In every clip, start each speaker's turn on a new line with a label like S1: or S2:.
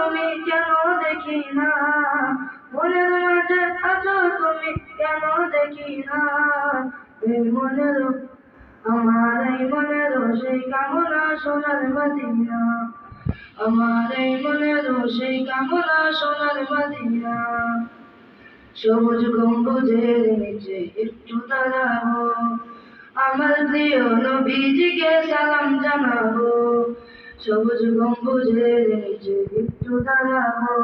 S1: তুমি কেন দেখি না, মনের মাঝে আছো তুমি কেন দেখি না, এই মনের আমার এই মনের সেই কামনা সোনার মদিনা, আমার এই মনের সেই কামনা সোনার মদিনা। সবুজ গম্বুজের নিচে একটু দাঁড়াবো, আমার প্রিয় নবীজিকে সালাম জানাবো। সবুজ গম্বুজের নিচে একটু দাঁড়াবো,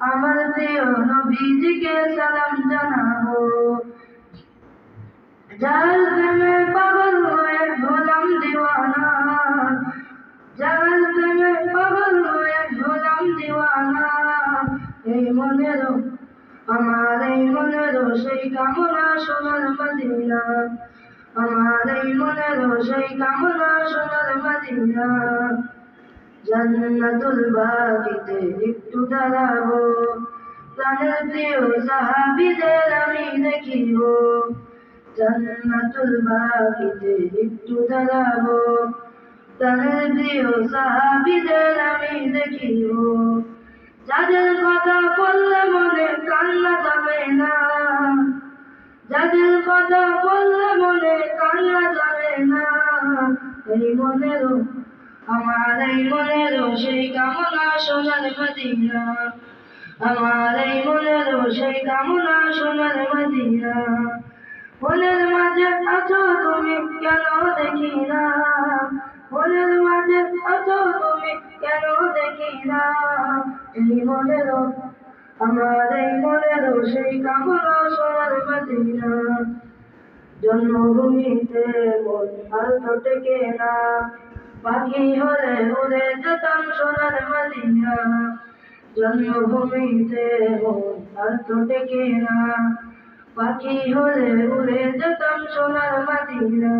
S1: আমার প্রিয় নবীজিকে সালাম জানাবো। যার প্রেমে পাগল হয়ে হলাম দিওয়ানা, যার প্রেমে পাগল হয়ে হলাম দিওয়ানা, এই মনেরও আমার এই মনেরও সেই কামনা সোনার মদিনা, আমার এই মনেরও সেই কামনা সোনার মদিনা। জান্নাতুল বাকিতে একটু দাঁড়াবো, প্রাণের প্রিয় সাহাবীদের আমি দেখিব। জান্নাতুল বাকিতে একটু দাঁড়াবো, প্রাণের প্রিয় সাহাবীদের আমি দেখিব। যাদের কথা বললে মনে কান্না যাবে না, যাদের কথা বললে মনে কান্না যাবে না, এই মনেরও আমার এই মনেরও সেই কামনা সোনার মদিনা, আমার এই মনেরও সেই কামনা সোনার মদিনা। মনের মাঝে আছো তুমি কেন দেখি না, মনের মাঝে আছো তুমি কেন দেখি না, এই মনেরও আমার এই মনেরও সেই কামনা সোনার মদিনা। জন্মভূমিতে মন আর তো টেকে না, পাখি হলে উড়ে যেতাম সোনার মদিনা। জন্মভূমিতে মন আর তো টেকে না, পাখি হলে উড়ে যেতাম সোনার মদিনা।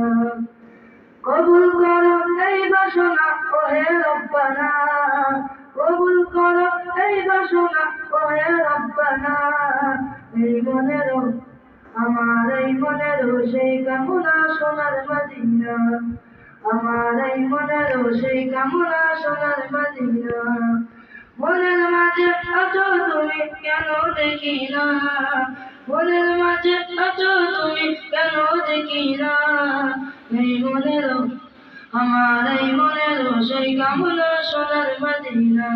S1: কবুল করো এই বাসনা ওহে রব্বানা, কবুল করো এই বাসনা ওহে রব্বানা, এই মনেরও আমার এই মনেরও সেই কামনা সোনার মদিনা, আমার এই মনেরও সেই কামনা সোনার মদিনা। মনের মাঝে আছো তুমি কেন দেখি না, মনের মাঝে আছো তুমি কেন দেখি না, এই মনেরও আমার এই মনেরও সেই কামনা সোনার মদিনা।